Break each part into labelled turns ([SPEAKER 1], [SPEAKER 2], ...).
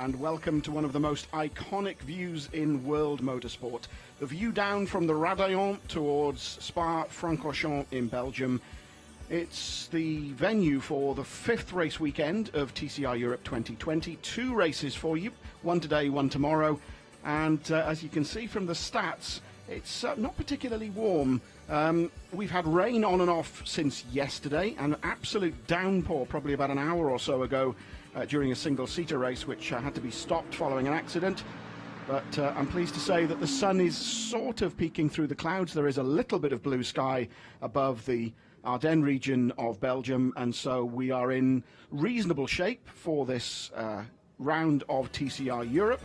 [SPEAKER 1] and welcome to one of the most iconic views in world motorsport. The view down from the Radaillon towards Spa-Francorchamps in Belgium. It's the venue for the 5th race weekend of TCR Europe 2020. 2 races for you, one today, one tomorrow. And as you can see from the stats, it's not particularly warm. We've had rain on and off since yesterday, an absolute downpour probably about an hour or so ago during a single-seater race, which had to be stopped following an accident. But I'm pleased to say that the sun is sort of peeking through the clouds. There is a little bit of blue sky above the Ardennes region of Belgium, and so we are in reasonable shape for this round of TCR Europe.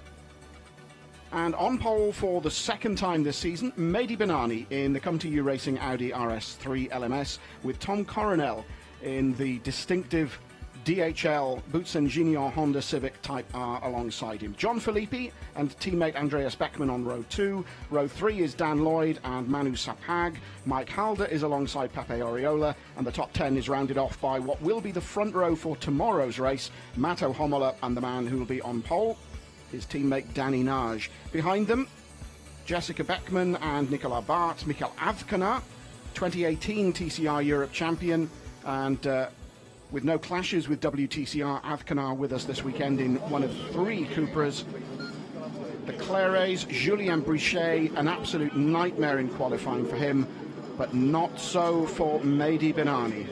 [SPEAKER 1] And on pole for the second time this season, Mehdi Benani in the Come2U Racing Audi RS3 LMS, with Tom Coronel in the distinctive DHL Boots Enginion Honda Civic Type R alongside him. John Filippi and teammate Andreas Beckmann on row 2. Row 3 is Dan Lloyd and Manu Sapag. Mike Halder is alongside Pape Oriola, and the top 10 is rounded off by what will be the front row for tomorrow's race, Matto Homola and the man who will be on pole, his teammate Danny Nage. Behind them, Jessica Beckmann and Nicolas Bart, Michael Avkanar, 2018 TCR Europe champion, and with no clashes with WTCR, Avkanar with us this weekend in one of 3 Cupras. The Claires, Julien Brichet, an absolute nightmare in qualifying for him, but not so for Mehdi Benani.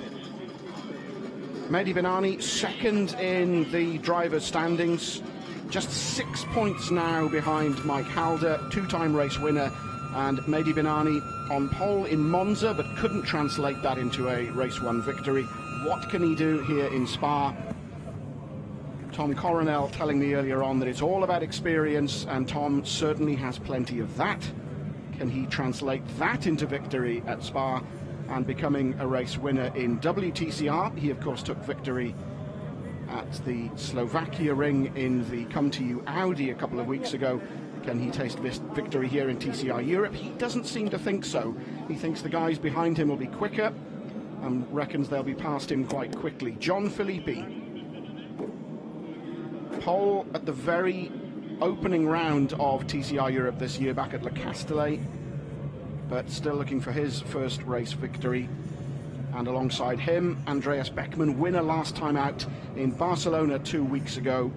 [SPEAKER 1] Mehdi Benani, second in the driver's standings, just 6 points now behind Mike Halder, 2-time race winner, and Mehdi Benani on pole in Monza, but couldn't translate that into a race 1 victory. What can he do here in Spa? Tom Coronel telling me earlier on that it's all about experience, and Tom certainly has plenty of that. Can he translate that into victory at Spa and becoming a race winner in WTCR? He, of course, took victory at the Slovakia ring in the Come2U Audi a couple of weeks ago. Can he taste victory here in TCR Europe? He doesn't seem to think so. He thinks the guys behind him will be quicker and reckons they'll be past him quite quickly. John Filippi, pole at the very opening round of TCR Europe this year back at Le Castellet, but still looking for his first race victory. And alongside him, Andreas Beckmann, winner last time out in Barcelona 2 weeks ago.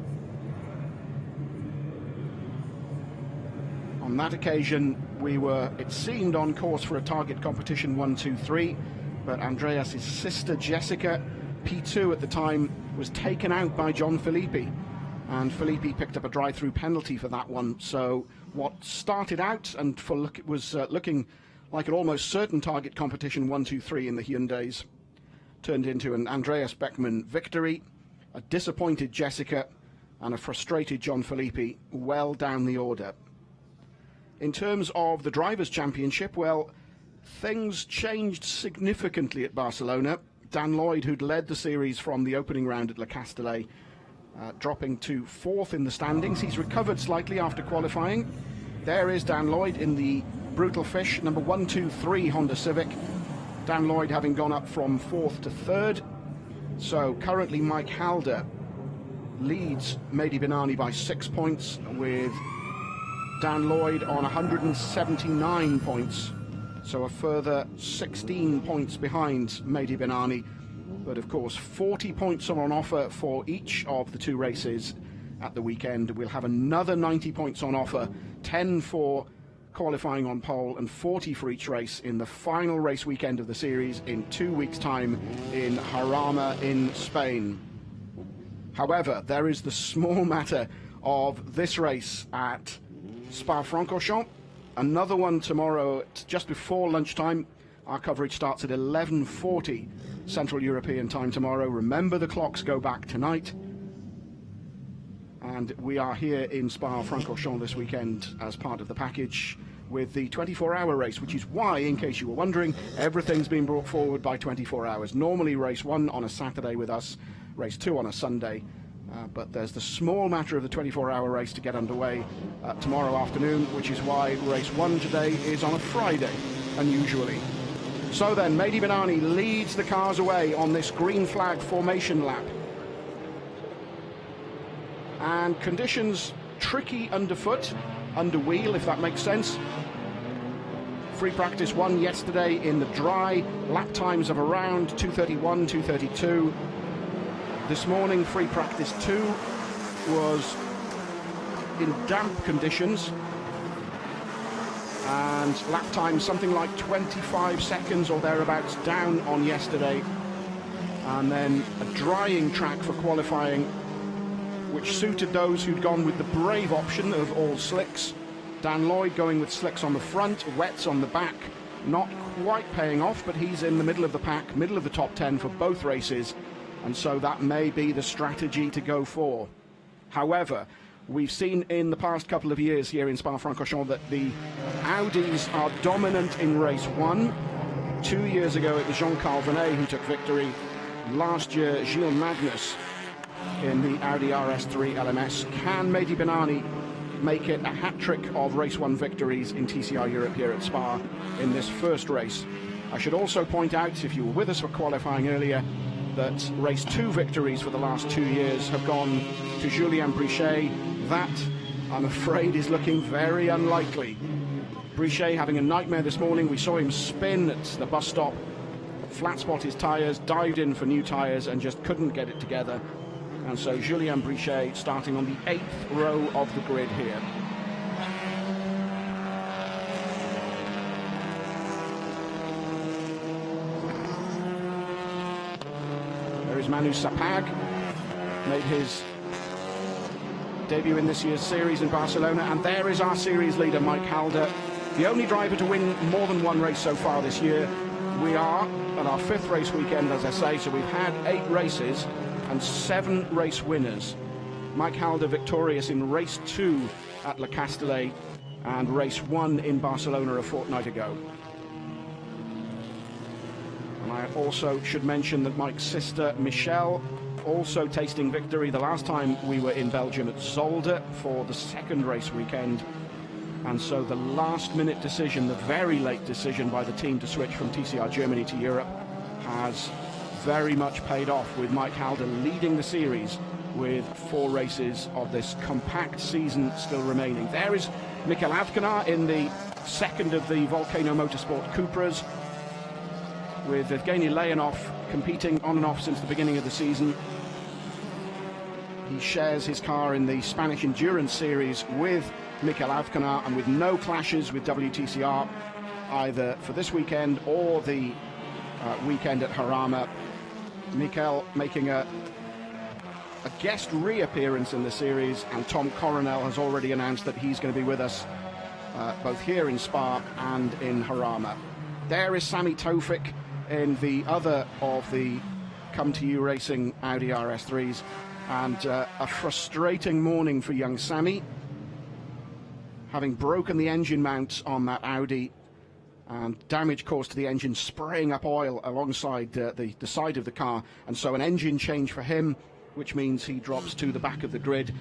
[SPEAKER 1] On that occasion, we were, it seemed, on course for a target competition 1, 2, 3, but Andreas' sister Jessica, P2 at the time, was taken out by John Filippi, and Filippi picked up a drive-through penalty for that one. So what started out and was looking like an almost certain target competition 1, 2, 3 in the Hyundais turned into an Andreas Beckmann victory, a disappointed Jessica, and a frustrated John Filippi well down the order. In terms of the Drivers' Championship, well, things changed significantly at Barcelona. Dan Lloyd, who'd led the series from the opening round at Le Castellet, dropping to 4th in the standings. He's recovered slightly after qualifying. There is Dan Lloyd in the Brutal Fish, number 123 Honda Civic. Dan Lloyd having gone up from 4th to 3rd. So currently Mike Halder leads Mehdi Benani by 6 points, with Dan Lloyd on 179 points. So a further 16 points behind Mehdi Benani. But of course 40 points are on offer for each of the 2 races at the weekend. We'll have another 90 points on offer, 10 for qualifying on pole and 40 for each race in the final race weekend of the series in 2 weeks' time in Jarama in Spain. However, there is the small matter of this race at Spa-Francorchamps. Another one tomorrow just before lunchtime. Our coverage starts at 11:40 Central European time tomorrow. Remember, the clocks go back tonight. And we are here in Spa-Francorchamps this weekend as part of the package with the 24-hour race, which is why, in case you were wondering, everything's been brought forward by 24 hours. Normally race 1 on a Saturday with us, race 2 on a Sunday. But there's the small matter of the 24-hour race to get underway tomorrow afternoon, which is why race 1 today is on a Friday, unusually. So then, Mehdi Benani leads the cars away on this green flag formation lap. and conditions tricky underfoot, under wheel, if that makes sense. Free practice 1 yesterday in the dry, lap times of around 2:31, 2:32. This morning, free practice 2 was in damp conditions, and lap time something like 25 seconds or thereabouts down on yesterday. And then a drying track for qualifying, which suited those who'd gone with the brave option of all slicks. Dan Lloyd going with slicks on the front, wets on the back, not quite paying off, but he's in the middle of the pack, middle of the top 10 for both races, and so that may be the strategy to go for. However, we've seen in the past couple of years here in Spa-Francorchamps that the Audis are dominant in race 1. 2 years ago it was Jean-Carl Venet who took victory. Last year, Gilles Magnus in the Audi RS3 LMS. Can Mehdi Benani make it a hat-trick of race 1 victories in TCR Europe here at Spa in this first race? I should also point out, if you were with us for qualifying earlier, that race 2 victories for the last 2 years have gone to Julien Brichet. That, I'm afraid, is looking very unlikely. Brichet having a nightmare this morning. We saw him spin at the bus stop, flat spot his tyres, dived in for new tyres and just couldn't get it together. And so Julien Brichet starting on the 8th row of the grid here. There is Manu Sapag, made his debut in this year's series in Barcelona, and there is our series leader Mike Halder, the only driver to win more than one race so far this year. We are at our 5th race weekend, as I say, so we've had 8 races and 7 race winners. Mike Halder victorious in race 2 at Le Castellet and race 1 in Barcelona a fortnight ago. And I also should mention that Mike's sister Michelle also tasting victory the last time we were in Belgium at Zolder for the 2nd race weekend. And so the last minute decision, the very late decision by the team to switch from TCR Germany to Europe has very much paid off, with Mike Halder leading the series with 4 races of this compact season still remaining. There is Mikel Avkanar in the 2nd of the Volcano Motorsport Cupras, with Evgeny Leonov competing on and off since the beginning of the season. He shares his car in the Spanish Endurance Series with Mikel Avkanar, and with no clashes with WTCR either for this weekend or the weekend at Jarama. Mikel making a guest reappearance in the series, and Tom Coronel has already announced that he's going to be with us both here in Spa and in Jarama. There is Sami Taufik in the other of the Come To You Racing Audi RS3s, and a frustrating morning for young Sami, having broken the engine mount on that Audi and damage caused to the engine, spraying up oil alongside the side of the car, and so an engine change for him, which means he drops to the back of the grid.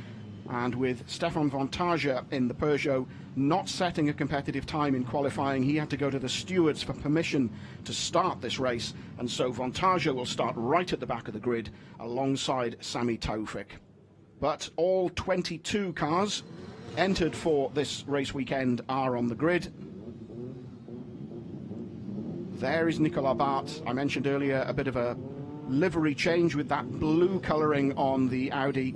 [SPEAKER 1] And with Stefan Vontage in the Peugeot not setting a competitive time in qualifying, he had to go to the stewards for permission to start this race, and so Vontage will start right at the back of the grid alongside Sami Taufik. But all 22 cars entered for this race weekend are on the grid. There is Nicolas Bart. I mentioned earlier a bit of a livery change with that blue colouring on the Audi.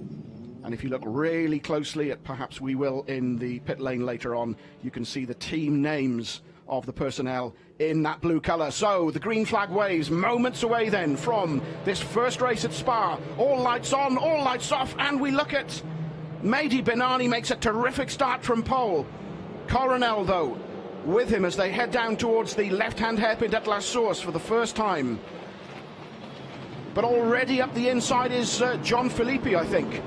[SPEAKER 1] And if you look really closely, at perhaps we will in the pit lane later on, you can see the team names of the personnel in that blue colour. So the green flag waves, moments away then from this first race at Spa. All lights on, all lights off, and we look at Mehdi Benani makes a terrific start from pole. Coronel, though, with him as they head down towards the left-hand hairpin at La Source for the first time. But already up the inside is John Filippi, I think,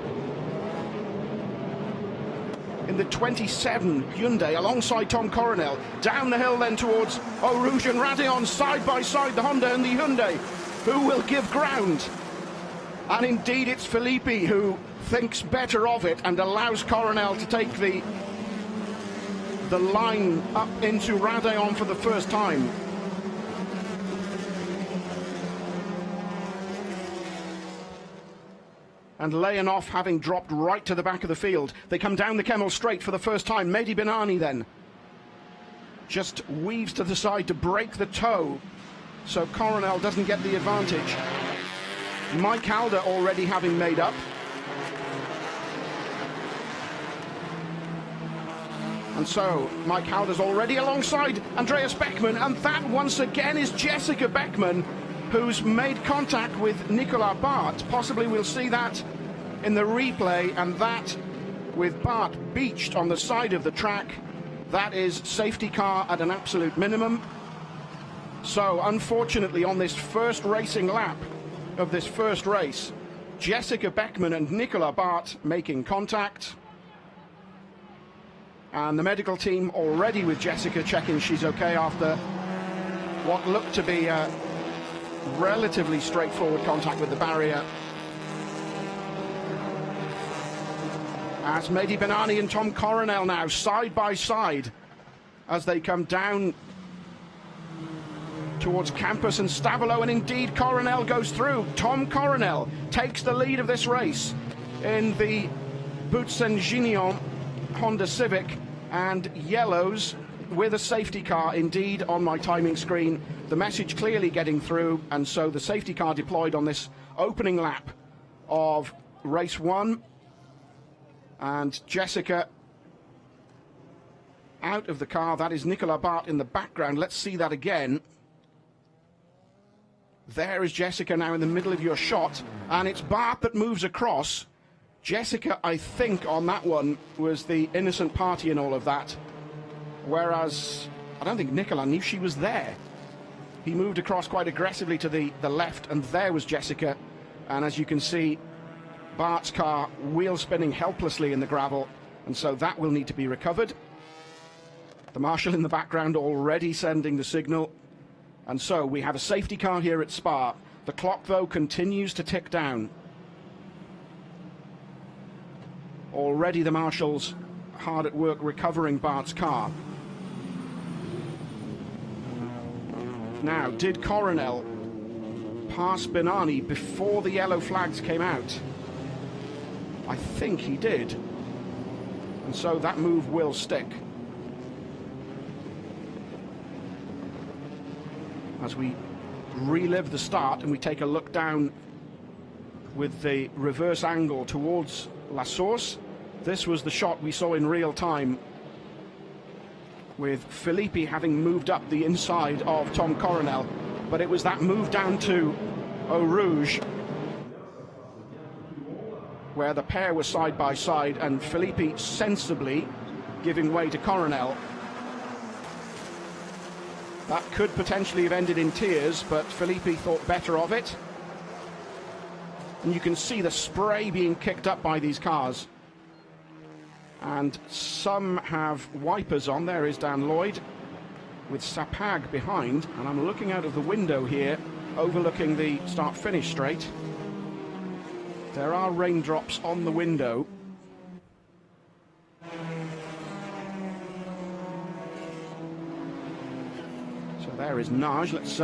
[SPEAKER 1] in the 27 Hyundai alongside Tom Coronel. Down the hill then towards Eau Rouge and Radeon, side by side, the Honda and the Hyundai. Who will give ground? And indeed it's Filippi who thinks better of it and allows Coronel to take the line up into Radeon for the first time. and Leonov having dropped right to the back of the field. They come down the Kemmel straight for the first time. Mehdi Benani then just weaves to the side to break the toe, so Coronel doesn't get the advantage. Mike Halder already having made up. And so Mike Halder's already alongside Andreas Beckmann, and that once again is Jessica Beckmann, who's made contact with Nicolas Bart. Possibly we'll see that in the replay, and that with Bart beached on the side of the track. That is safety car at an absolute minimum. So unfortunately, on this first racing lap of this first race, Jessica Beckmann and Nicolas Bart making contact. And the medical team already with Jessica checking she's okay after what looked to be a relatively straightforward contact with the barrier. As Mehdi Benani and Tom Coronel now side by side as they come down towards Campus and Stavolo, and indeed Coronel goes through. Tom Coronel takes the lead of this race in the Boutsen-Gignon Honda Civic, and yellows with a safety car indeed on my timing screen. The message clearly getting through, and so the safety car deployed on this opening lap of race one. And Jessica out of the car. That is Nicolas Bart in the background. Let's see that again. There is Jessica now in the middle of your shot, and it's Bart that moves across. Jessica, I think, on that one was the innocent party in all of that, whereas I don't think Nicolas knew she was there. He moved across quite aggressively to the left, and there was Jessica. And as you can see, Bart's car wheel spinning helplessly in the gravel, and so that will need to be recovered. The marshal in the background already sending the signal, and so we have a safety car here at Spa. The clock, though, continues to tick down. Already the marshals hard at work recovering Bart's car. Now, did Coronel pass Benani before the yellow flags came out? I think he did. And so that move will stick. As we relive the start and we take a look down with the reverse angle towards La Source, this was the shot we saw in real time, with Filippi having moved up the inside of Tom Coronel. But it was that move down to Eau Rouge where the pair were side by side, and Filippi sensibly giving way to Coronel. That could potentially have ended in tears, but Filippi thought better of it. And you can see the spray being kicked up by these cars. And some have wipers on. There is Dan Lloyd with Sapag behind, and I'm looking out of the window here, overlooking the start-finish straight. There are raindrops on the window. So there is Nage. Let's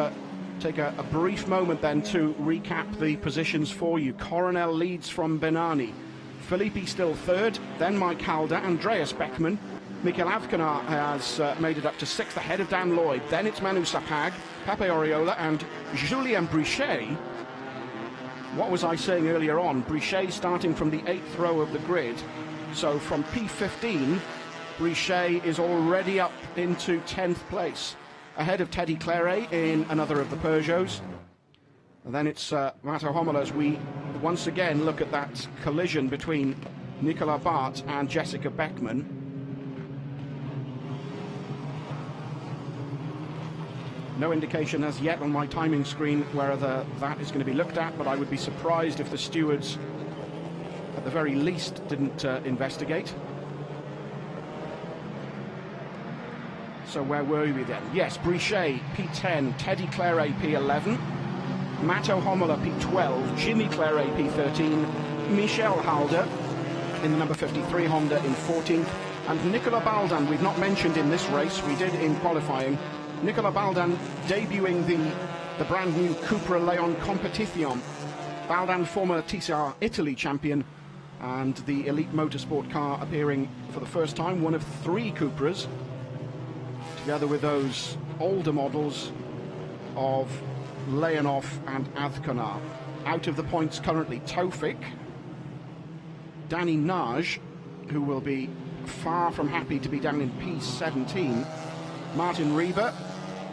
[SPEAKER 1] take a brief moment then to recap the positions for you. Coronel leads from Benani. Filippi still third, then Mike Halder, Andreas Beckmann. Mikel Avkanar has made it up to sixth ahead of Dan Lloyd. Then it's Manu Sapag, Pape Oriola and Julien Brichet. What was I saying earlier on? Brichet starting from the 8th row of the grid. So from P15, Brichet is already up into 10th place, ahead of Teddy Claret in another of the Peugeots. And then it's Mato Homola as we once again look at that collision between Nicolas Bart and Jessica Beckmann. No indication as yet on my timing screen whether that is going to be looked at, but I would be surprised if the stewards, at the very least, didn't investigate. So where were we then? Yes, Brichet, P10, Teddy Claret, P11, Mato Homola, P12, Jimmy Claret, P13, Michel Halder in the number 53 Honda in 14th, and Nicolas Baldan, we've not mentioned in this race, we did in qualifying. Nicolas Baldan debuting the brand new Cupra Leon Competition Valdan, former TCR Italy champion, and the elite motorsport car appearing for the first time, one of 3 Cupras, together with those older models of Leonov and Azkonar. Out of the points currently, Taufik, Danny Naj, who will be far from happy to be down in P17, Martin Rieber,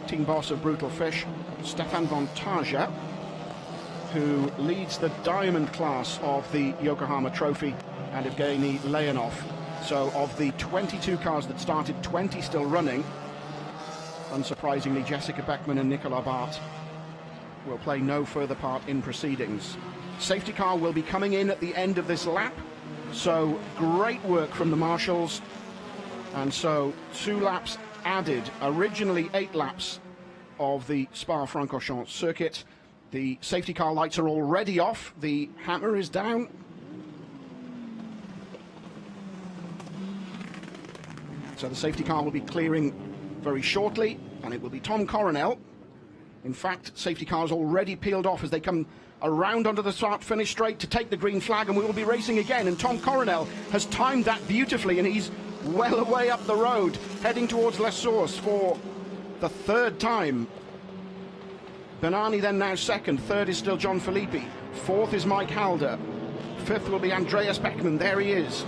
[SPEAKER 1] team boss of Brutal Fish, Stefan von Tarja, who leads the diamond class of the Yokohama Trophy, and Evgeny Leonov. So of the 22 cars that started, 20 still running. Unsurprisingly, Jessica Beckman and Nicola Bart will play no further part in proceedings. Safety car will be coming in at the end of this lap, so great work from the marshals. And so 2 laps added, originally 8 laps of the Spa-Francorchamps circuit. The safety car lights are already off, the hammer is down. So the safety car will be clearing very shortly, and it will be Tom Coronel. In fact, safety cars already peeled off as they come around onto the start-finish straight to take the green flag, and we will be racing again. And Tom Coronel has timed that beautifully, and he's well away up the road, heading towards Les Sources for the 3rd time. Bernani then now 2nd, 3rd is still John Filippi, 4th is Mike Halder, 5th will be Andreas Beckman, there he is.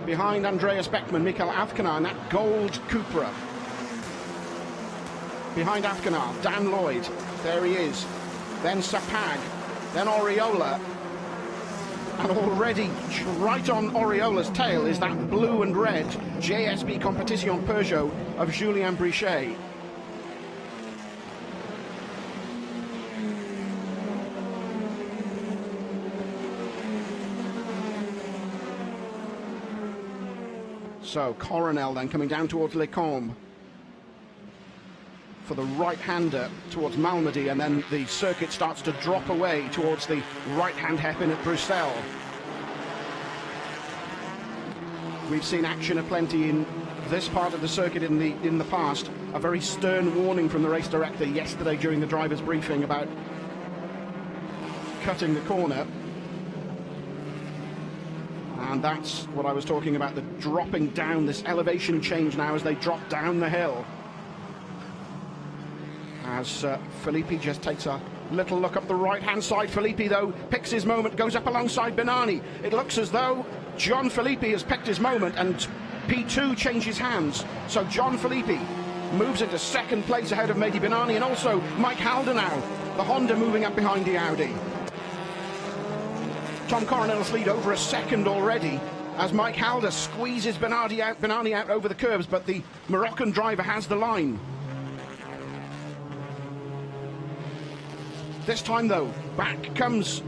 [SPEAKER 1] Behind Andreas Beckman, Mikael Azkonar in that gold Cupra. Behind Azkonar, Dan Lloyd, there he is. Then Sapag, then Oriola. And already right on Oriola's tail is that blue and red JSB Competition Peugeot of Julien Brichet. So Coronel then coming down towards Les Combes for the right-hander towards Malmedy, and then the circuit starts to drop away towards the right-hand hairpin at Bruxelles. We've seen action aplenty in this part of the circuit in the past. A very stern warning from the race director yesterday during the driver's briefing about cutting the corner. And that's what I was talking about, the dropping down, this elevation change now as they drop down the hill. As Filippi just takes a little look up the right-hand side. Filippi, though, picks his moment, goes up alongside Bernani. It looks as though John Filippi has picked his moment, and P2 changes hands. So John Filippi moves into 2nd place ahead of Mehdi Bernani, and also Mike Halder now, the Honda moving up behind the Audi. Tom Coronel's lead over a 2nd already as Mike Halder squeezes Bernani out over the curbs, but the Moroccan driver has the line. This time, though, back comes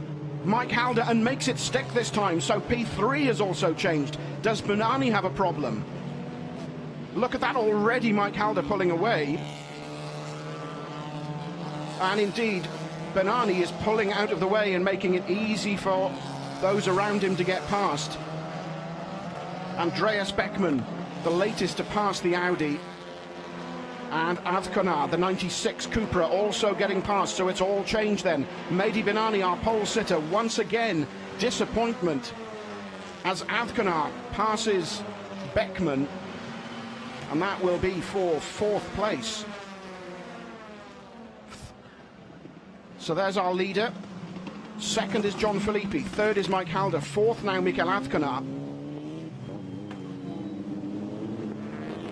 [SPEAKER 1] Mike Halder and makes it stick this time, so P3 has also changed. Does Bernani have a problem? Look at that already, Mike Halder pulling away. And indeed, Bernani is pulling out of the way and making it easy for those around him to get past. Andreas Beckman, the latest to pass the Audi. And Azkonar, the 96 Cupra, also getting past, so it's all changed then. Mehdi Bernani, our pole sitter, once again, disappointment as Azkonar passes Beckman, and that will be for 4th place. So there's our leader. 2nd is John Filippi, 3rd is Mike Halder, 4th now Mikael Azkonar.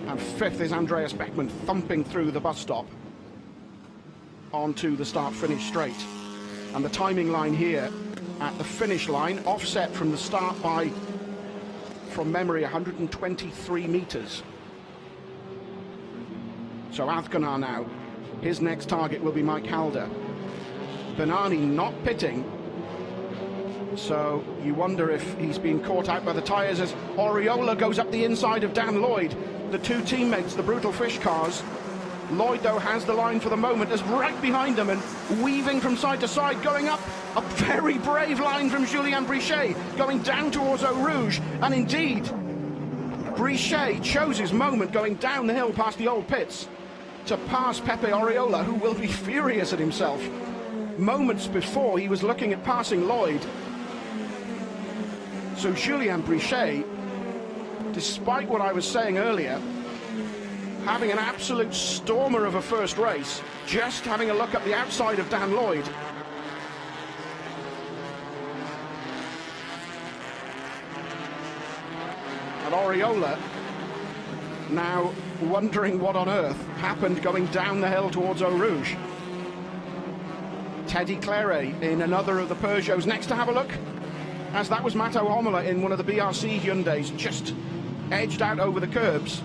[SPEAKER 1] And 5th is Andreas Beckman, thumping through the bus stop onto the start-finish straight. And the timing line here at the finish line, offset from the start by, from memory, 123 metres. So Azkonar now, his next target will be Mike Halder. Bernani not pitting, so you wonder if he's been caught out by the tyres as Oriola goes up the inside of Dan Lloyd. The 2 teammates, the Brutal Fish cars. Lloyd, though, has the line for the moment, is right behind them and weaving from side to side, going up a very brave line from Julien Brichet, going down towards Eau Rouge, and indeed, Brichet chose his moment going down the hill past the old pits to pass Pepe Oriola, who will be furious at himself. moments before he was looking at passing Lloyd. So Julien Brichet, despite what I was saying earlier, having an absolute stormer of a first race, just having a look at the outside of Dan Lloyd. And Oriola now wondering what on earth happened going down the hill towards Eau Rouge. Teddy Claret in another of the Peugeots next to have a look, as that was Matteo Homola in one of the BRC Hyundais, just edged out over the curbs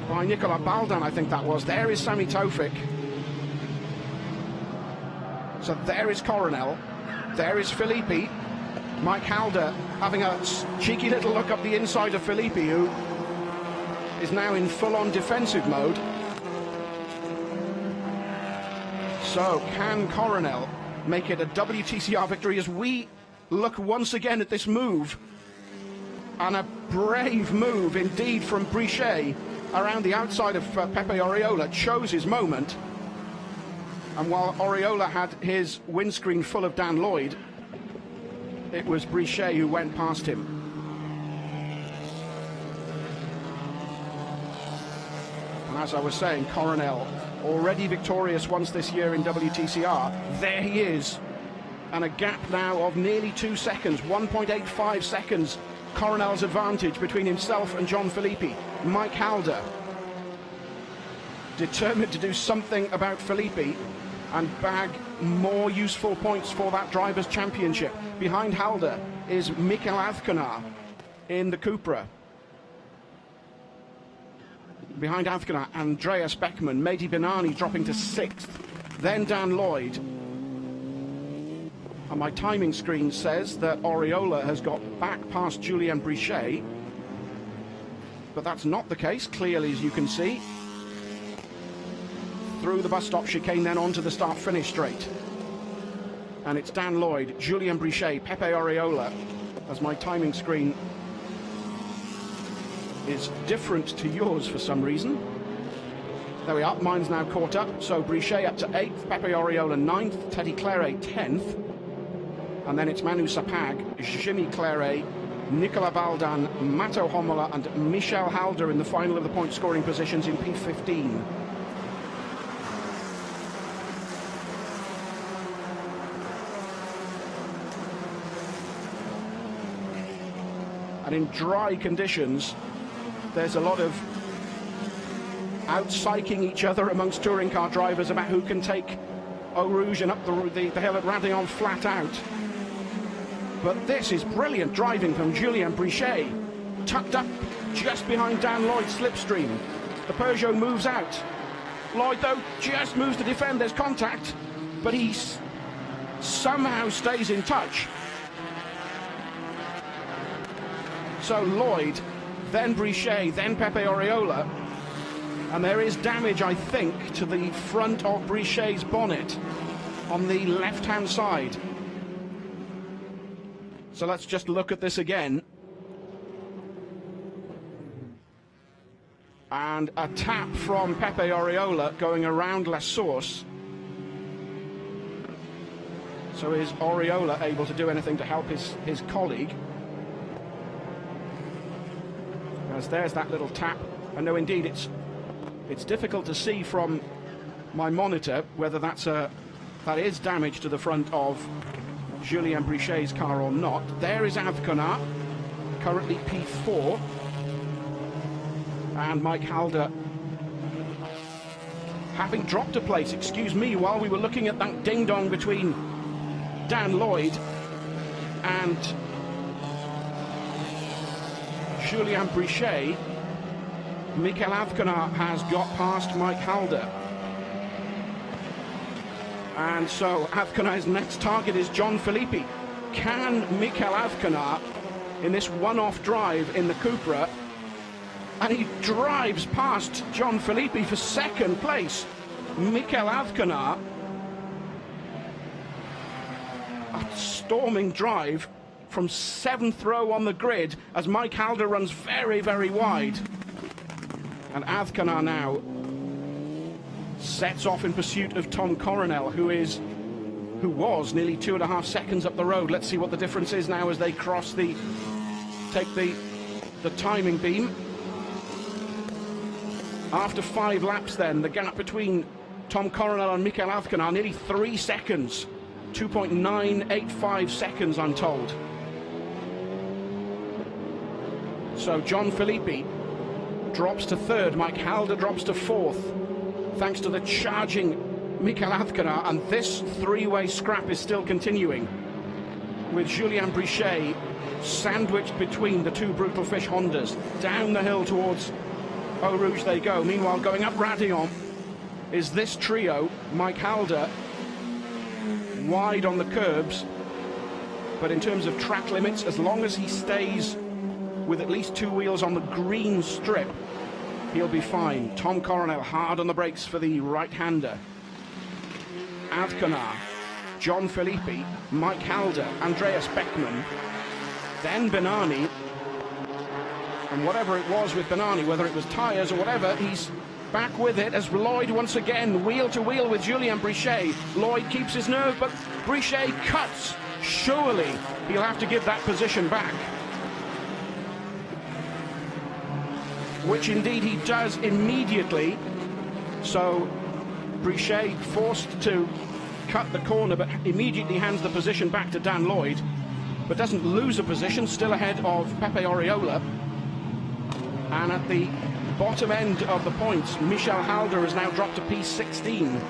[SPEAKER 1] by Nicolas Baldan, I think that was. There is Sami Taufik. So there is Coronel. There is Filippi. Mike Halder having a cheeky little look up the inside of Filippi, who is now in full-on defensive mode. So can Coronel make it a WTCR victory as we look once again at this move? And a brave move indeed from Brichet around the outside of Pepe Oriola, chose his moment. And while Oriola had his windscreen full of Dan Lloyd, it was Brichet who went past him. And as I was saying, Coronel, already victorious once this year in WTCR, there he is. And a gap now of nearly 2 seconds, 1.85 seconds, Coronel's advantage between himself and John Filippi. Mike Halder, determined to do something about Filippi and bag more useful points for that Drivers' Championship. Behind Halder is Mikel Azcona in the Cupra. Behind Azcona, Andreas Beckman, Mehdi Benani dropping to 6th. Then Dan Lloyd. And my timing screen says that Oriola has got back past Julien Brichet. But that's not the case, clearly, as you can see. Through the bus stop chicane, then onto the start-finish straight. And it's Dan Lloyd, Julien Brichet, Pepe Oriola, as my timing screen is different to yours for some reason. There we are, mine's now caught up. So Brichet up to 8th, Pepe Oriola 9th, Teddy Claret 10th. And then it's Manu Sapag, Jimmy Claret, Nicolas Baldan, Matteo Homola and Michel Halder in the final of the point-scoring positions in P15. And in dry conditions, there's a lot of out-psyching each other amongst touring car drivers about who can take Eau Rouge and up the hill at Radillon flat out. But this is brilliant driving from Julien Brichet, tucked up just behind Dan Lloyd's slipstream. The Peugeot moves out. Lloyd, though, just moves to defend. There's contact, but he somehow stays in touch. So Lloyd, then Brichet, then Pepe Oriola. And there is damage, I think, to the front of Brichet's bonnet on the left-hand side. So let's just look at this again. And a tap from Pepe Oriola going around La Source. So is Oriola able to do anything to help his colleague? As there's that little tap. And no, indeed, it's difficult to see from my monitor whether that is damage to the front of Julien Brichet's car or not. There is Azcona, currently P4. And Mike Halder having dropped a place, excuse me, while we were looking at that ding-dong between Dan Lloyd and Julien Brichet. Mikel Azcona has got past Mike Halder. And so Azcona's next target is John Filippi. Can Mikel Azcona, in this one-off drive in the Cupra, and he drives past John Filippi for second place. Mikel Azcona, a storming drive from 7th row on the grid as Mike Halder runs very, very wide. And Azcona now sets off in pursuit of Tom Coronel, who is who was nearly 2.5 seconds up the road. Let's see what the difference is now as they cross take the timing beam. After 5 laps then, the gap between Tom Coronel and Mikel Azcona, nearly 3 seconds. 2.985 seconds, I'm told. So John Filippi drops to 3rd, Mike Halder drops to 4th, thanks to the charging Mikel Azcona, and this 3-way scrap is still continuing, with Julien Brichet sandwiched between the 2 Brutal Fish Hondas. Down the hill towards Eau Rouge they go. Meanwhile, going up Radillon is this trio, Mike Halder, wide on the curbs, but in terms of track limits, as long as he stays with at least 2 wheels on the green strip, he'll be fine. Tom Coronel hard on the brakes for the right-hander. Azcona, John Filippi, Mike Halder, Andreas Beckmann, then Benani, and whatever it was with Benani, whether it was tyres or whatever, he's back with it as Lloyd once again wheel to wheel with Julien Brichet. Lloyd keeps his nerve, but Brichet cuts. Surely he'll have to give that position back, which indeed he does immediately. So Brichet forced to cut the corner, but immediately hands the position back to Dan Lloyd, but doesn't lose a position, still ahead of Pepe Oriola. And at the bottom end of the points, Michel Halder has now dropped to P16.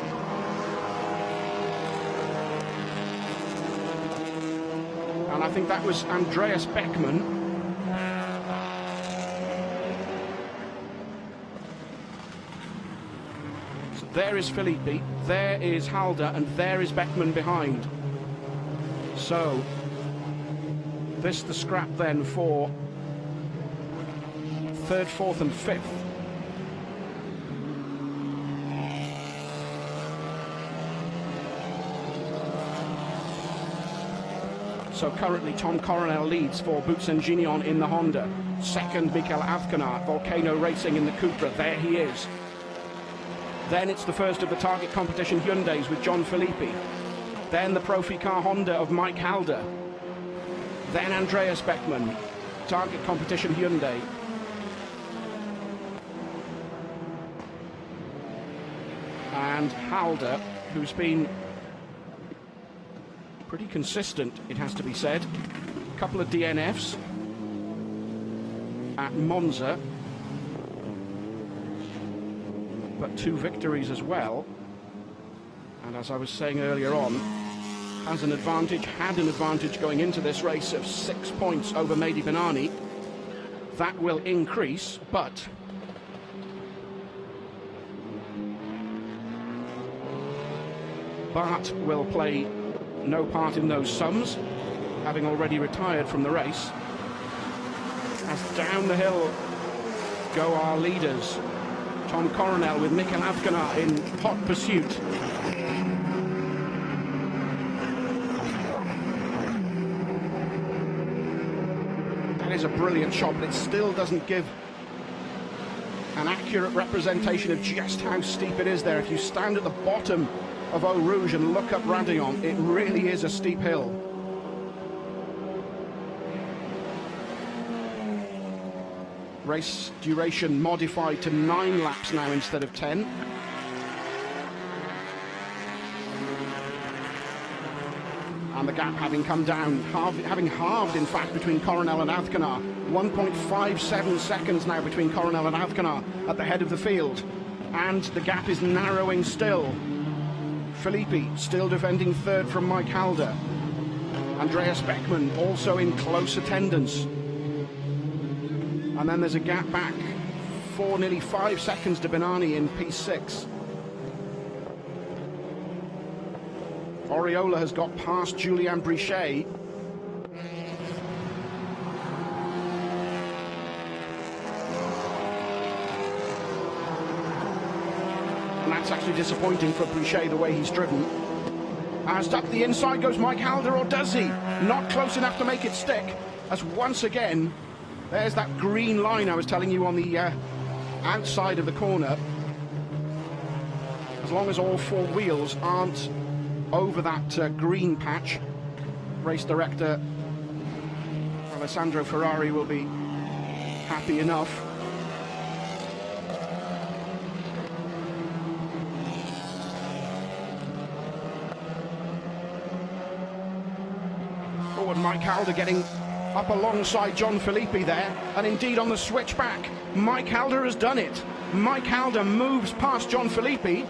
[SPEAKER 1] And I think that was Andreas Beckmann. So there is Filippi, there is Halder, and there is Beckmann behind. So this the scrap then for 3rd, 4th and 5th. So currently Tom Coronel leads for Boots and Gignon in the Honda. 2nd, Mikel Azcona, Volcano Racing in the Cupra. There he is. Then it's the first of the target competition Hyundais with John Filippi. Then the Profi Car Honda of Mike Halder. Then Andreas Beckmann, target competition Hyundai. And Halder, who's been pretty consistent, it has to be said. A couple of DNFs at Monza, but 2 victories as well. And as I was saying earlier on, had an advantage going into this race of 6 points over Mehdi Benani. That will increase, but Bart will play no part in those sums, having already retired from the race. As down the hill go our leaders, Tom Coronel with Mikel Azcona in hot pursuit. That is a brilliant shot, but it still doesn't give an accurate representation of just how steep it is there. If you stand at the bottom of Eau Rouge and look up Radillon, it really is a steep hill. Race duration modified to 9 laps now instead of 10. And the gap having come down, having halved in fact between Coronel and Azcona. 1.57 seconds now between Coronel and Azcona at the head of the field. And the gap is narrowing still. Filippi still defending 3rd from Mike Halder. Andreas Beckmann also in close attendance. And then there's a gap back for nearly 5 seconds to Benani in P6. Oriola has got past Julien Brichet. And that's actually disappointing for Brichet, the way he's driven. As up the inside goes Mike Halder, or does he? Not close enough to make it stick, as once again, there's that green line I was telling you on the outside of the corner. As long as all 4 wheels aren't over that green patch. Race director Alessandro Ferrari will be happy enough. Oh, and Mike Halder getting up alongside John Filippi there, and indeed on the switchback, Mike Halder has done it. Mike Halder moves past John Filippi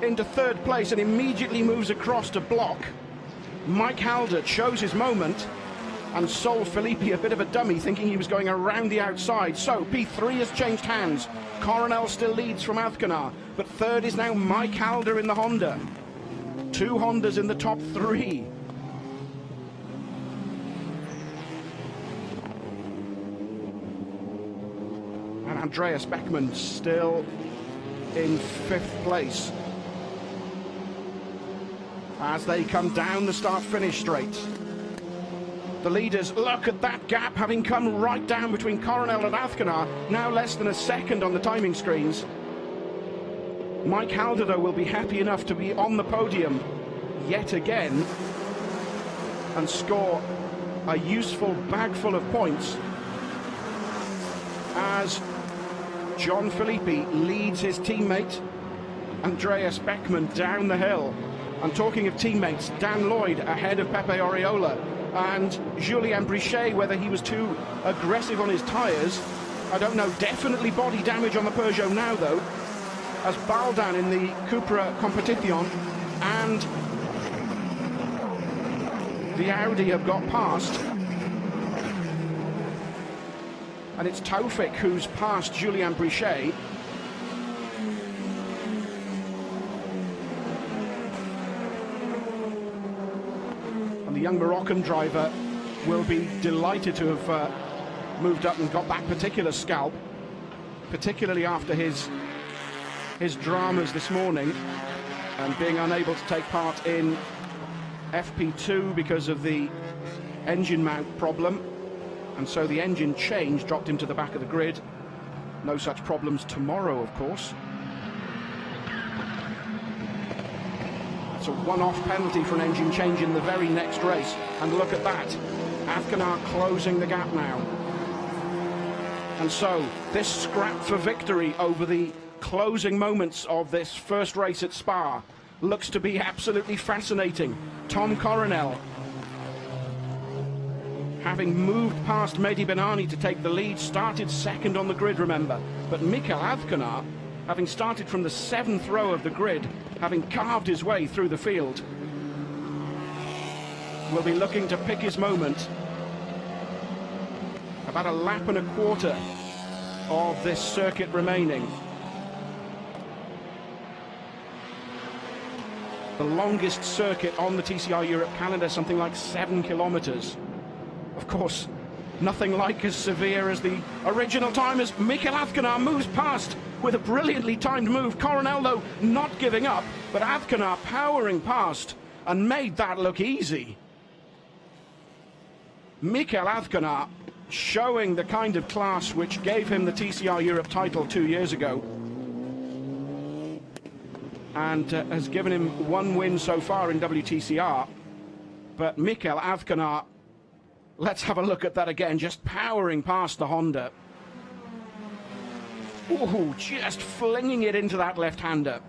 [SPEAKER 1] into third place and immediately moves across to block. Mike Halder chose his moment and sold Filippi a bit of a dummy, thinking he was going around the outside. So P3 has changed hands. Coronel still leads from Azcona, but third is now Mike Halder in the Honda. 2 Hondas in the top 3. And Andreas Beckmann still in 5th place as they come down the start-finish straight. The leaders, look at that gap, having come right down between Coronel and Azcona, now less than a second on the timing screens. Mike Halder, though, will be happy enough to be on the podium yet again and score a useful bag full of points as John Filippi leads his teammate Andreas Beckmann down the hill. And talking of teammates, Dan Lloyd ahead of Pepe Oriola, and Julien Brichet, whether he was too aggressive on his tyres, I don't know. Definitely body damage on the Peugeot now, though, as Baldan in the Cupra Competition and the Audi have got past. And it's Taufik who's passed Julien Brichet. And the young Moroccan driver will be delighted to have moved up and got that particular scalp, particularly after his dramas this morning and being unable to take part in FP2 because of the engine mount problem. And so the engine change dropped him to the back of the grid. No such problems tomorrow, of course. It's a one-off penalty for an engine change in the very next race. And look at that. Azcona closing the gap now. And so this scrap for victory over the closing moments of this first race at Spa looks to be absolutely fascinating. Tom Coronel, having moved past Mehdi Benani to take the lead, started second on the grid, remember. But Mikel Azcona, having started from the 7th row of the grid, having carved his way through the field, will be looking to pick his moment. About a lap and a quarter of this circuit remaining. The longest circuit on the TCR Europe calendar, something like 7 kilometers. Of course, nothing like as severe as the original time as Mikel Azcona moves past with a brilliantly timed move. Coronel, though, not giving up, but Azcona powering past and made that look easy. Mikel Azcona showing the kind of class which gave him the TCR Europe title 2 years ago and has given him 1 win so far in WTCR. But Mikel Azcona, let's have a look at that again, just powering past the Honda. Ooh, just flinging it into that left-hander.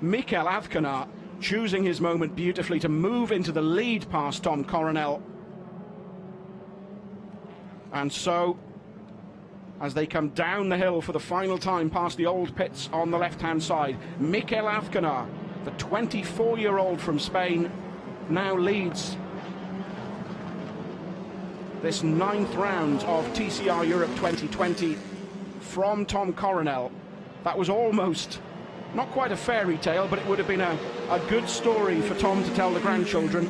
[SPEAKER 1] Mikel Azcona choosing his moment beautifully to move into the lead past Tom Coronel. And so, as they come down the hill for the final time past the old pits on the left-hand side, Mikel Azcona, the 24-year-old from Spain, now leads this 9th round of TCR Europe 2020 from Tom Coronel. That was almost, not quite a fairy tale, but it would have been a good story for Tom to tell the grandchildren,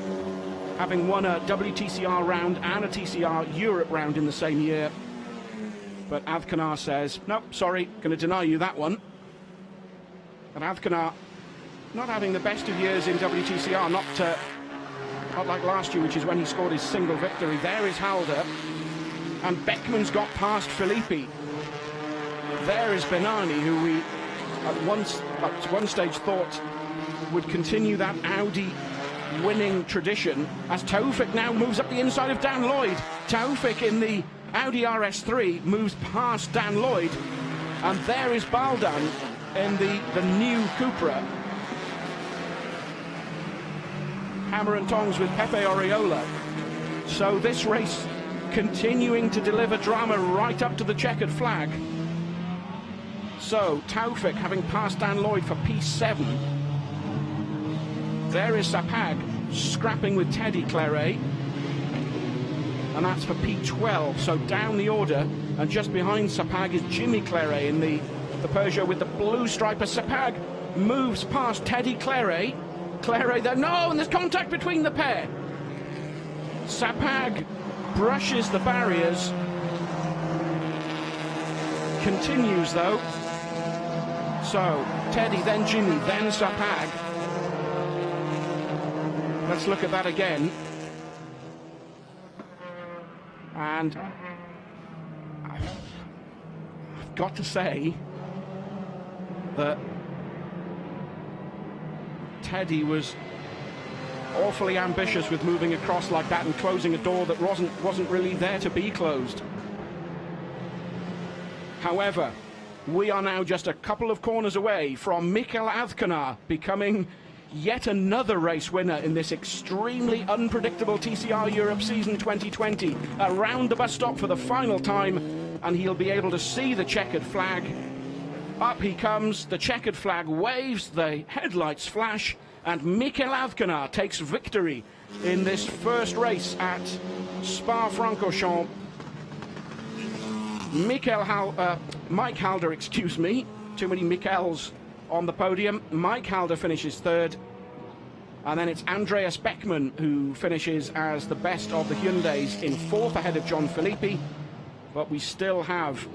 [SPEAKER 1] having won a WTCR round and a TCR Europe round in the same year. But Azcona says, nope, sorry, going to deny you that one. And Azcona not having the best of years in WTCR, not like last year, which is when he scored his single victory. There is Halder, and Beckmann's got past Filippi. There is Benani, who we at one stage thought would continue that Audi winning tradition, as Taoufik now moves up the inside of Dan Lloyd. Taoufik in the Audi RS3 moves past Dan Lloyd, and there is Baldan in the new Cupra. Hammer and tongs with Pepe Oriola. So this race continuing to deliver drama right up to the checkered flag. So Taoufik having passed Dan Lloyd for P7. There is Sapag scrapping with Teddy Claret, and that's for P12. So down the order, and just behind Sapag is Jimmy Claret in the Peugeot with the blue stripe. As Sapag moves past Teddy Claret. Claret there, no, and there's contact between the pair. Sapag brushes the barriers, continues though. So Teddy, then Jimmy, then Sapag. Let's look at that again. And I've got to say that Teddy was awfully ambitious with moving across like that and closing a door that wasn't really there to be closed. However, we are now just a couple of corners away from Mikel Azcona becoming yet another race winner in this extremely unpredictable TCR Europe season 2020. Around the bus stop for the final time, and he'll be able to see the checkered flag. Up he comes, the checkered flag waves, the headlights flash, and Mikel Azcona takes victory in this first race at Spa-Francorchamps. Mike Halder, excuse me, too many Mikels on the podium. Mike Halder finishes third, and then it's Andreas Beckmann who finishes as the best of the Hyundais in fourth, ahead of John Filippi. But we still have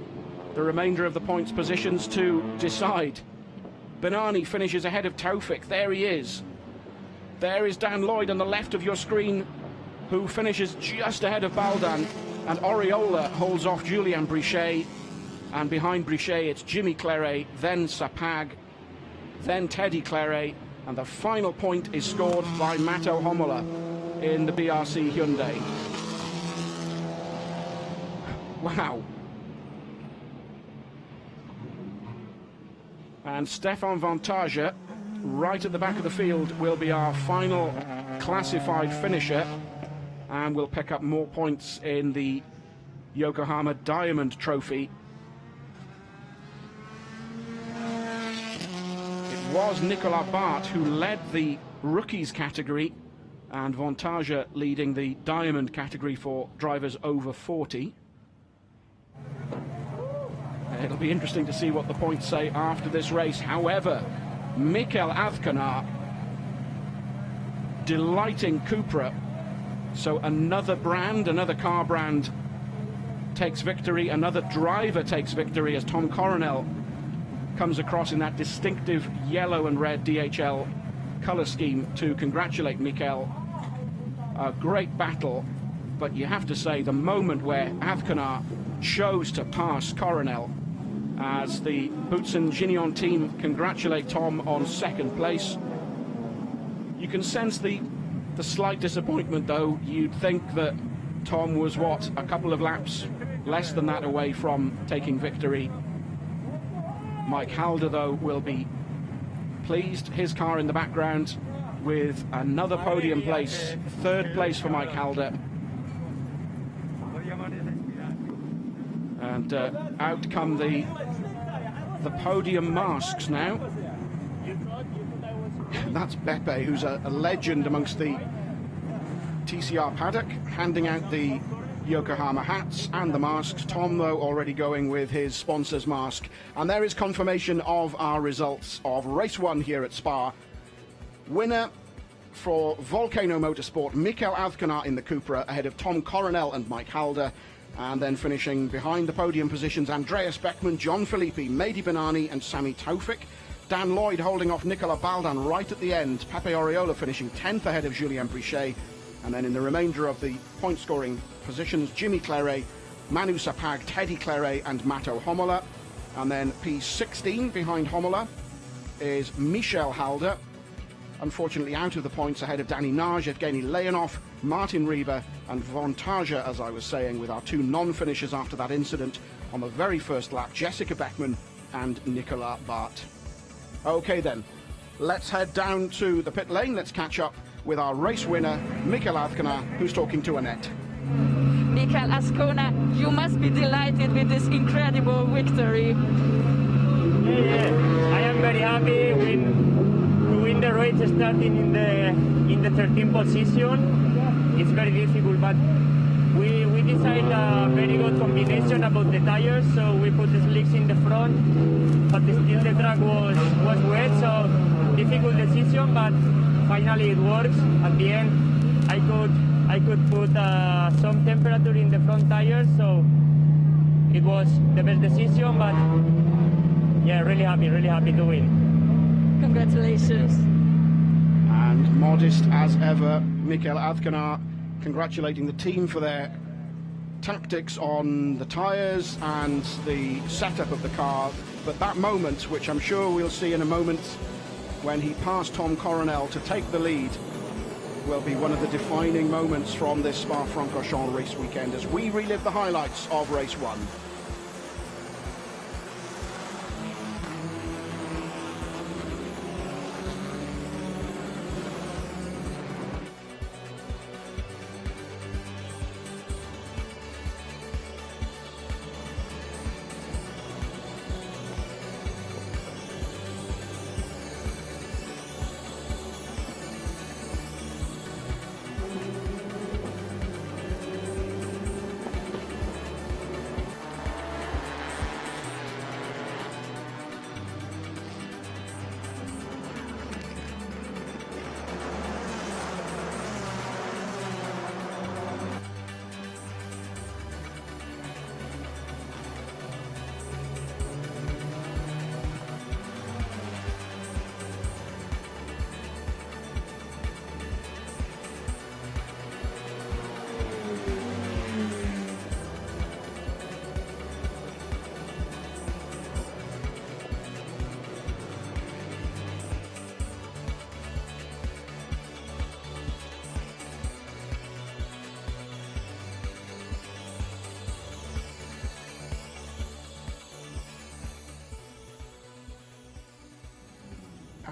[SPEAKER 1] the remainder of the points positions to decide. Benani finishes ahead of Taoufik. There he is. There is Dan Lloyd on the left of your screen, who finishes just ahead of Baldan, and Oriola holds off Julien Brichet, and behind Brichet it's Jimmy Claret, then Sapag, then Teddy Claret, and the final point is scored by Mato Homola in the BRC Hyundai. Wow. And Stefan Vantage, right at the back of the field, will be our final classified finisher, and will pick up more points in the Yokohama Diamond Trophy. It was Nicolas Bart who led the rookies category, and Vantage leading the Diamond category for drivers over 40. It'll be interesting to see what the points say after this race. However, Mikel Azcona delighting Cupra. So another brand, another car brand takes victory, another driver takes victory as Tom Coronel comes across in that distinctive yellow and red DHL colour scheme to congratulate Mikel. A great battle, but you have to say the moment where Azcona chose to pass Coronel, as the Boutsen Gignon team congratulate Tom on second place. You can sense the slight disappointment though. You'd think that Tom was, what, a couple of laps less than that away from taking victory. Mike Halder though will be pleased, his car in the background, with another podium place, third place for Mike Halder. And out come the podium masks now. That's Beppe, who's a legend amongst the TCR paddock, handing out the Yokohama hats and the masks. Tom, though, already going with his sponsor's mask. And there is confirmation of our results of race one here at Spa. Winner for Volcano Motorsport, Mikel Azcona in the Cupra, ahead of Tom Coronel and Mike Halder. And then finishing behind the podium positions, Andreas Beckmann, John Filippi, Mehdi Benani and Sami Taoufik. Dan Lloyd holding off Nicolas Baldan right at the end. Pepe Oriola finishing 10th ahead of Julien Brichet. And then in the remainder of the point-scoring positions, Jimmy Claret, Manu Sapag, Teddy Claret and Mato Homola. And then P16 behind Homola, is Michel Halder, unfortunately out of the points ahead of Danny Nage, Evgeny Leonov, Martin Rieber and Von Tarja, as I was saying, with our two non-finishers after that incident on the very first lap, Jessica Beckman and Nicolas Barth. Okay then, let's head down to the pit lane. Let's catch up with our race winner, Mikel Azcona, who's talking to Annette.
[SPEAKER 2] Mikel Azcona, you must be delighted with this incredible victory.
[SPEAKER 3] Yeah, I am very happy to win the race starting in the 13th position. It's very difficult, but we decided a very good combination about the tires, so we put the slicks in the front, but still the track was wet, so difficult decision, but finally it works. At the end, I could put some temperature in the front tires, so it was the best decision, but yeah, really happy to win.
[SPEAKER 2] Congratulations.
[SPEAKER 1] And modest as ever, Mikel Azcona congratulating the team for their tactics on the tyres and the setup of the car. But that moment, which I'm sure we'll see in a moment, when he passed Tom Coronel to take the lead, will be one of the defining moments from this Spa-Francorchamps race weekend as we relive the highlights of race one.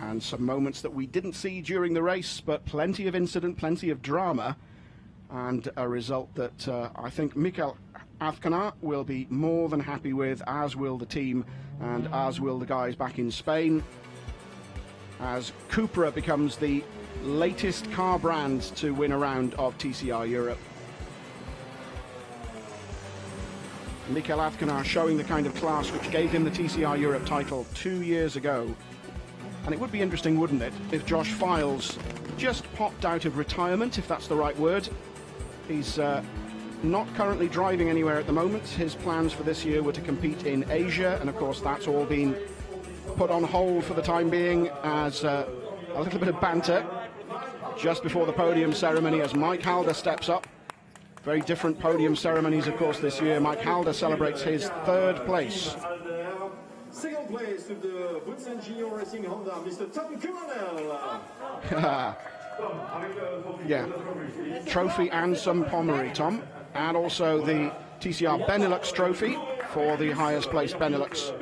[SPEAKER 1] And some moments that we didn't see during the race, but plenty of incident, plenty of drama, and a result that I think Mikel Azcona will be more than happy with, as will the team and as will the guys back in Spain, as Cupra becomes the latest car brand to win a round of TCR Europe. Mikel Azcona showing the kind of class which gave him the TCR Europe title 2 years ago. And it would be interesting, wouldn't it, if Josh Files just popped out of retirement, if that's the right word. He's not currently driving anywhere at the moment. His plans for this year were to compete in Asia, and of course that's all been put on hold for the time being as a little bit of banter just before the podium ceremony as Mike Halder steps up. Very different podium ceremonies, of course, this year. Mike Halder celebrates his third place.
[SPEAKER 4] Second place with the Boots Engineer Racing Honda, Mr. Tom Coronel.
[SPEAKER 1] Yeah, trophy and some pommery, Tom. And also the TCR Benelux trophy for the highest placed Benelux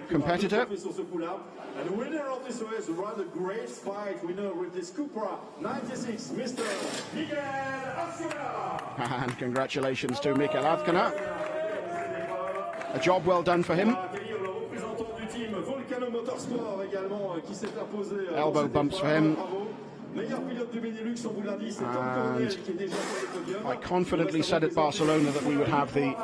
[SPEAKER 1] competitor.
[SPEAKER 4] And the winner of this race, rather great fight, winner with this Cupra 96, Mr. Mikel Azcona.
[SPEAKER 1] And congratulations to Mikel Azcona. A job well done for him. Elbow bumps for him. And I confidently said at Barcelona that we would have the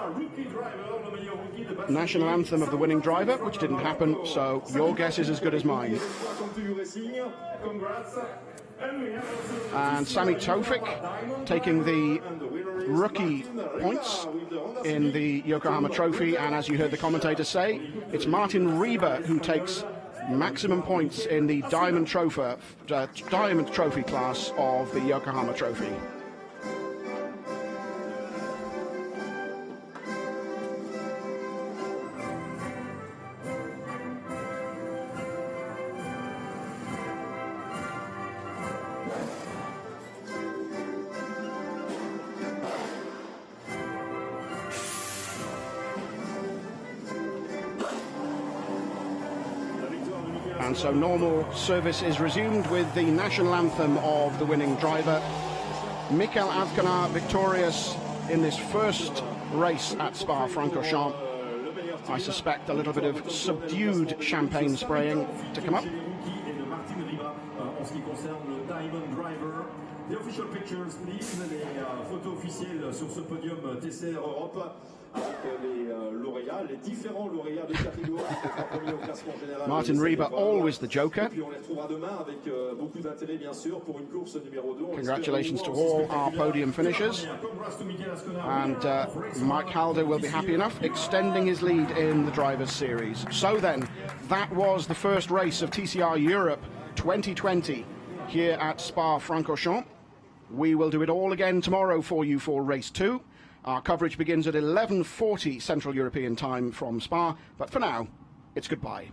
[SPEAKER 1] national anthem of the winning driver, which didn't happen, so your guess is as good as mine. And Sami Tofik taking the rookie points in the Yokohama Trophy, and as you heard the commentator say, it's Martin Rieber who takes maximum points in the Diamond Trophy class of the Yokohama Trophy. And so normal service is resumed with the national anthem of the winning driver. Mikel Azcona victorious in this first race at Spa-Francorchamps. I suspect a little bit of subdued champagne spraying to come up.
[SPEAKER 4] Les official pictures, please. Les photos officielles sur ce podium TCR Europe avec les lauréats, les différents lauréats de catégorie qui sont premiers au classement général.
[SPEAKER 1] Martin Rieber, always the joker.
[SPEAKER 4] Et puis on les retrouvera demain avec beaucoup d'intérêt, bien sûr, pour une course numéro 2.
[SPEAKER 1] Congratulations to all our podium finishers. And Mike Halder will be happy enough, extending his lead in the Drivers' Series. So then, that was the first race of TCR Europe 2020 here at Spa-Francorchamps. We will do it all again tomorrow for you for race 2. Our coverage begins at 11:40 Central European time from Spa, but for now, it's goodbye.